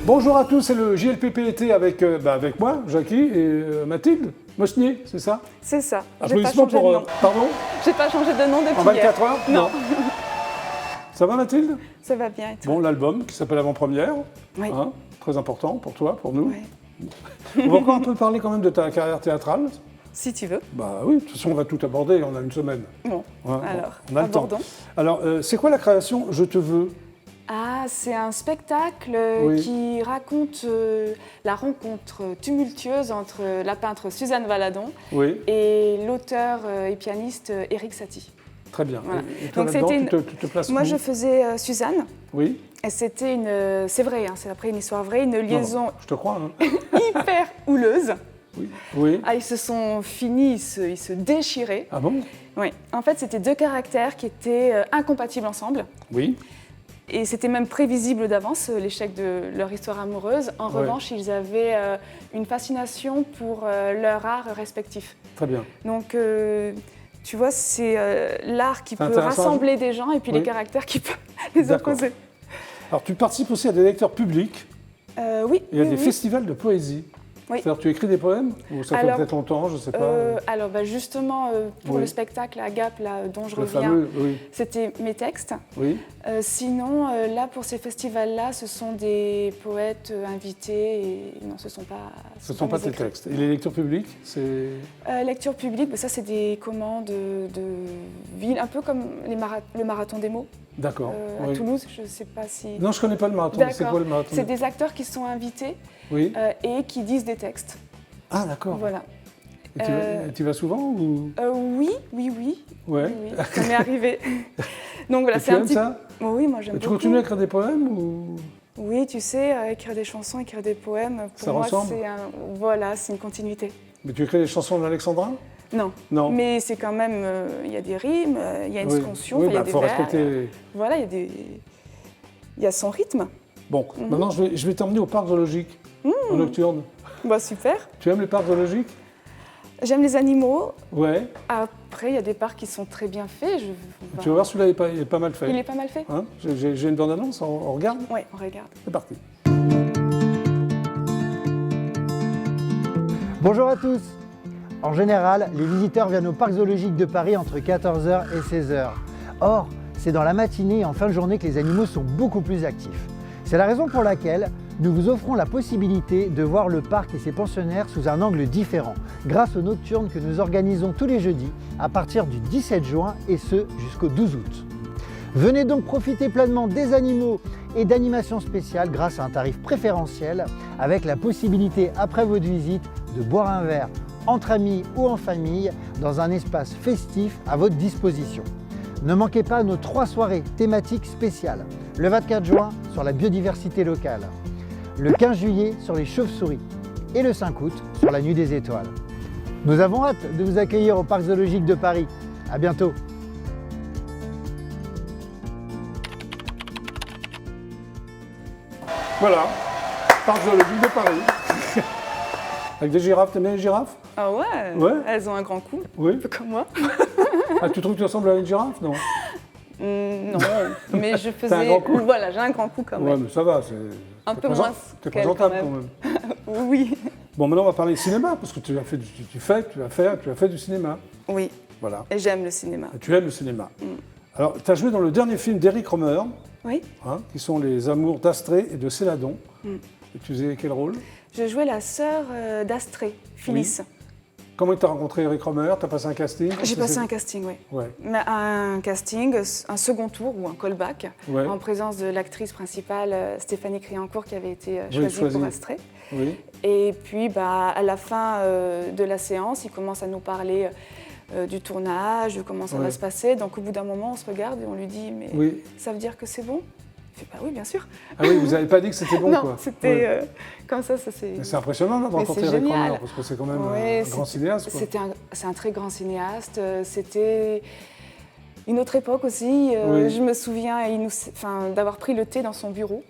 Bonjour à tous, c'est le JLPP été avec moi, Jackie, et Mathilde Mosnier, c'est ça? C'est ça. Applaudissements pour... pardon? J'ai pas changé de nom depuis En 24 heures? Non. Ça va Mathilde? Ça va bien et toi? Bon, l'album qui s'appelle Avant-Première, Oui. hein, très important pour toi, pour nous. Oui. On va encore un peu parler quand même de ta carrière théâtrale. Si tu veux. Bah oui, de toute façon on va tout aborder, on a une semaine. Bon, Ouais, alors, on a le temps. abordons. Alors, c'est quoi la création Je te veux? Ah, c'est un spectacle Oui. qui raconte la rencontre tumultueuse entre la peintre Suzanne Valadon Oui, et l'auteur et pianiste Éric Satie. très bien. Voilà. Et toi Donc, là-dedans, c'était tu te places Moi, où? je faisais Suzanne. Oui. Et c'était une... c'est vrai, hein, c'est après une histoire vraie, une liaison Non, je te crois. Hein. hyper houleuse. Oui. Oui. Ah, ils se sont finis, ils se déchiraient. Ah bon? Oui, en fait, c'était deux caractères qui étaient incompatibles ensemble. Oui. Et c'était même prévisible d'avance, l'échec de leur histoire amoureuse. En Ouais. revanche, ils avaient une fascination pour leur art respectif. Très bien. Donc, tu vois, c'est l'art qui C'est peut intéressant. rassembler des gens et puis Oui. les caractères qui peuvent les D'accord. opposer. Alors, tu participes aussi à des lecteurs publics Oui, et à oui, des oui. festivals de poésie. Oui. C'est-à-dire, tu écris des poèmes? Ou ça fait Alors, peut-être longtemps, je ne sais pas. Alors, justement, pour Oui. le spectacle à Gap, là, dont je Le reviens, fameux, oui. c'était mes textes. Oui. Sinon, là, pour ces festivals-là, ce sont des poètes invités et non, ce ne Ce ne sont pas mes tes écrits. textes. Et les lectures publiques, c'est... Lecture publique, ça, c'est des commandes de ville, un peu comme le marathon des mots D'accord. à Oui. Toulouse. Je ne sais pas si... Non, je ne connais pas le marathon. C'est D'accord. quoi le marathon? C'est des acteurs qui sont invités Oui. et qui disent des textes. Ah, d'accord. Voilà. Et tu vas souvent ou... Oui. Ouais. Oui, ça m'est arrivé. Donc voilà, Et c'est tu un aimes petit... ça? Oui, moi j'aime Et tu beaucoup. continues à écrire des poèmes ou... Oui, tu sais, écrire des chansons, écrire des poèmes, pour Ça moi, ressemble? c'est une continuité. Mais tu écris des chansons de l'Alexandrin? Non, Non. mais c'est quand même, il y a des rimes, il y a une Oui. scansion, Oui, il y a des faut vers. respecter... Voilà, il y a son rythme. Bon, maintenant je vais t'emmener au parc zoologique, en nocturne. Bah super. Tu aimes les parcs zoologiques? J'aime les animaux. Ouais. Après, il y a des parcs qui sont très bien faits. Tu vas voir, celui-là il est pas mal fait. Il est pas mal fait. Hein? J'ai une bande-annonce, on regarde? Oui, on regarde. C'est parti. Bonjour à tous. En général, les visiteurs viennent au parc zoologique de Paris entre 14h et 16h. Or, c'est dans la matinée et en fin de journée que les animaux sont beaucoup plus actifs. C'est la raison pour laquelle nous vous offrons la possibilité de voir le parc et ses pensionnaires sous un angle différent, grâce aux nocturnes que nous organisons tous les jeudis à partir du 17 juin et ce jusqu'au 12 août. Venez donc profiter pleinement des animaux et d'animations spéciales grâce à un tarif préférentiel, avec la possibilité après votre visite de boire un verre entre amis ou en famille dans un espace festif à votre disposition. Ne manquez pas nos 3 soirées thématiques spéciales. Le 24 juin sur la biodiversité locale, le 15 juillet sur les chauves-souris et le 5 août sur la nuit des étoiles. Nous avons hâte de vous accueillir au parc zoologique de Paris. À bientôt. Voilà, parc zoologique de Paris. Avec des girafes, t'aimes bien les girafes? Ah ouais, Ouais. Elles ont un grand cou, Oui. un peu comme moi. Ah, tu trouves que tu ressembles à une girafe? Non. Non, mais je faisais... T'as un grand cou? Voilà, j'ai un grand cou quand Ouais, même. mais ça va, c'est... Un t'es peu moins T'es qu'elle, présentable quand quand même. même. Oui. Bon, maintenant on va parler cinéma, parce que tu as fait du cinéma. Oui, Voilà. et j'aime le cinéma. Et tu aimes le cinéma. Alors, tu as joué dans le dernier film d'Éric Rohmer, Oui. qui sont Les Amours d'Astrée et de Céladon. Et tu faisais quel rôle? Je jouais la sœur d'Astrée, Phyllis. Comment tu as rencontré Éric Rohmer? Tu as passé un casting? J'ai passé un casting, oui. Ouais. Un casting, un second tour ou un callback, Ouais. en présence de l'actrice principale Stéphanie Criancourt qui avait été Oui, choisie pour Astrée. Oui. Et puis, à la fin de la séance, il commence à nous parler du tournage, de comment ça Ouais. va se passer. Donc, au bout d'un moment, on se regarde et on lui dit « Mais Oui. ça veut dire que c'est bon ?» Il fait « Bah oui, bien sûr. » Ah oui, vous n'avez pas dit que c'était bon, Non, quoi. c'était Ouais. comme ça c'est... Mais c'est impressionnant là, de Mais rencontrer c'est Éric génial. Rohmer, parce que c'est quand même Ouais, un grand cinéaste. Quoi. C'est un très grand cinéaste. C'était une autre époque aussi. Oui. Je me souviens d'avoir pris le thé dans son bureau.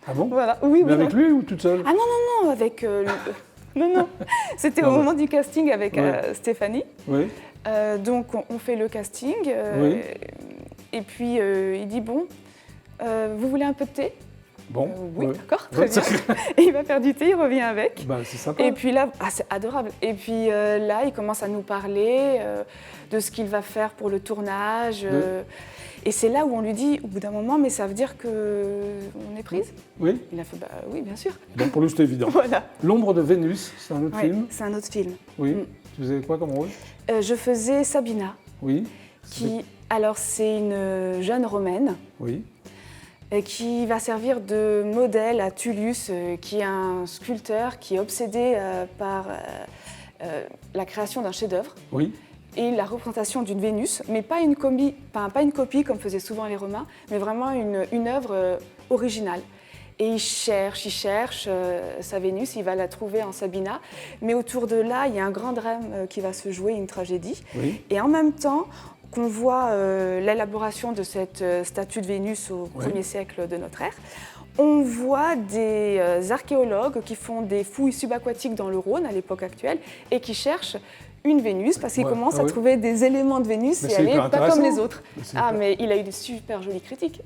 Ah bon? Voilà. Oui, Mais oui. avec lui ou toute seule? Ah non, avec... non. C'était au moment du casting avec Ouais. Stéphanie. Oui. Donc, on fait le casting. Oui. Et puis, il dit, bon, vous voulez un peu de thé? Bon. Oui, ouais. d'accord, très Ouais, bien. Et il va faire du thé, il revient avec. Bah, c'est sympa. Et puis là, c'est adorable. Et puis là, il commence à nous parler de ce qu'il va faire pour le tournage. Et c'est là où on lui dit, au bout d'un moment, mais ça veut dire qu'on est prise? Oui. Il a fait, bah oui, bien sûr. Donc pour lui, c'était évident. Voilà. L'ombre de Vénus, c'est un autre Ouais, film. c'est un autre film. Oui. Mm. Tu faisais quoi comme rôle? Je faisais Sabina, Oui. alors c'est une jeune romaine Oui. qui va servir de modèle à Tullus, qui est un sculpteur qui est obsédé par la création d'un chef-d'œuvre. Oui. Et la représentation d'une Vénus, mais pas une copie comme faisaient souvent les Romains, mais vraiment une œuvre originale. Et il cherche sa Vénus, il va la trouver en Sabina, mais autour de là, il y a un grand drame qui va se jouer, une tragédie. Oui. Et en même temps qu'on voit l'élaboration de cette statue de Vénus au Oui. 1er siècle de notre ère, on voit des archéologues qui font des fouilles subaquatiques dans le Rhône à l'époque actuelle et qui cherchent une Vénus parce qu'ils commencent à trouver des éléments de Vénus Mais et c'est elle n'est hyper pas comme intéressant. les autres. Mais il a eu des super jolies critiques.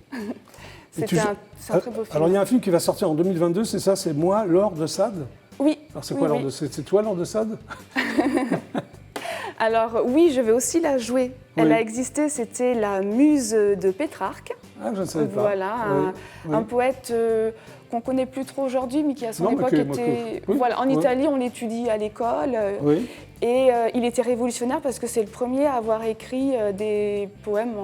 C'est un très beau film. Alors il y a un film qui va sortir en 2022, c'est ça, c'est Moi, Laure de Sade. Oui. Alors c'est quoi Laure de Sade? C'est toi Laure de Sade? Alors oui, je vais aussi la jouer. Elle a existé, c'était la muse de Pétrarque. Ah, je ne savais pas. Voilà, un poète qu'on ne connaît plus trop aujourd'hui, mais qui à son époque était... Voilà, en Italie, on l'étudie à l'école. Et il était révolutionnaire parce que c'est le premier à avoir écrit des poèmes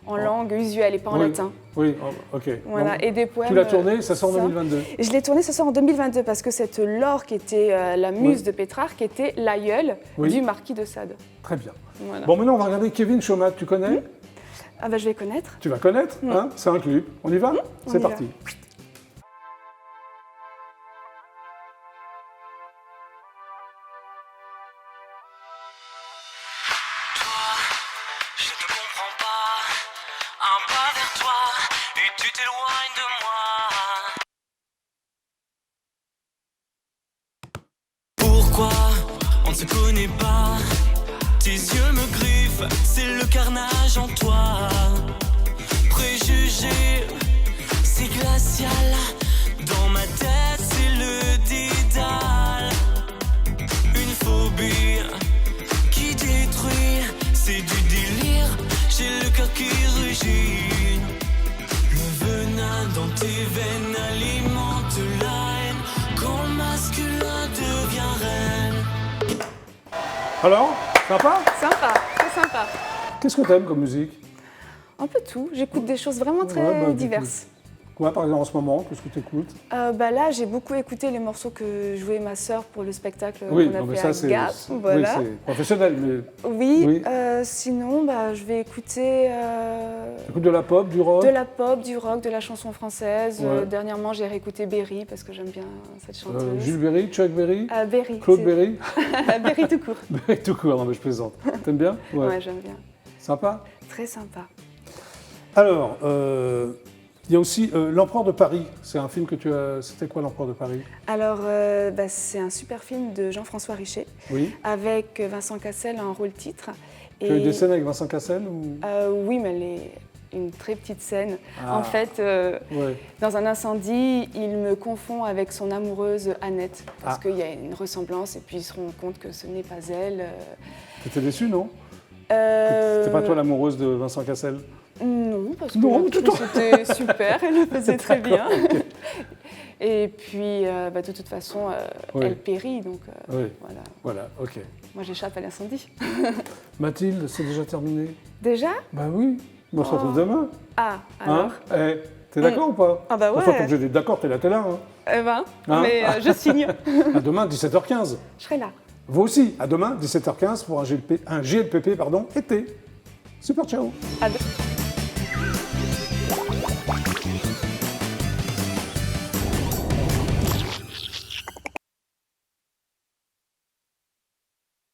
en langue usuelle et pas en latin. Oui, ok. Voilà, donc, et des poèmes... tu l'as tourné, ça sort en 2022. Je l'ai tourné, ça sort en 2022 parce que cette Laure qui était la muse de Pétrarque était l'aïeule du marquis de Sade. Très bien. Voilà. Bon, maintenant on va regarder Kevin Chaumat, tu connais? Ah bah je vais connaître. Tu vas connaître, hein? C'est un clip. On y va? C'est parti. Je te comprends pas, un pas vers toi, et tu t'éloignes de moi. Pourquoi on ne se connaît pas? Tes yeux me griffent, c'est le carnage en toi. Préjugé, c'est glacial, dans ma tête c'est le dédale. Une phobie qui détruit, c'est du délire, j'ai le cœur qui rugit. Le venin dans tes veines alimente la haine, quand le masculin devient reine. Alors, sympa? Sympa, très sympa. Qu'est-ce que t'aimes comme musique? Un peu tout, j'écoute des choses vraiment très diverses. Quoi par exemple en ce moment? Qu'est-ce que tu écoutes? Là, j'ai beaucoup écouté les morceaux que jouait ma sœur pour le spectacle qu'on a fait ça, à Gap. Oui, Voilà. c'est professionnel, mais... Oui, sinon, je vais écouter... T'écoutes de la pop, du rock? De la pop, du rock, de la chanson française. Ouais. Dernièrement, j'ai réécouté Berry parce que j'aime bien cette chanteuse. Jules Berry, Chuck Berry? Berry. Claude Berry? Berry tout court. Berry tout court, non mais je plaisante. T'aimes bien? Ouais, j'aime bien. Sympa? Très sympa. Alors, il y a aussi L'Empereur de Paris. C'est un film que tu as... C'était quoi L'Empereur de Paris? Alors, c'est un super film de Jean-François Richer. Oui. Avec Vincent Cassel en rôle titre. Tu as eu des scènes avec Vincent Cassel ou... Oui, mais elle est une très petite scène. Ah. En fait, dans un incendie, il me confond avec son amoureuse Annette. Parce qu'il y a une ressemblance et puis il se rend compte que ce n'est pas elle. T'étais déçu, non? C'était pas toi l'amoureuse de Vincent Cassel? Non, parce que non, c'était super, elle le faisait très bien. Okay. Et puis, de toute façon, elle périt, donc voilà. Voilà, ok. Moi, j'échappe à l'incendie. Mathilde, c'est déjà terminé? Déjà? Bah oui, on se retrouve demain. Ah, alors t'es d'accord ou pas? Ah bah ouais. Enfin, comme je dis d'accord, t'es là, hein. Eh ben, mais je signe. À demain, 17h15. Je serai là. Vous aussi, à demain, 17h15 pour un GLPP, été. Super, ciao. À demain.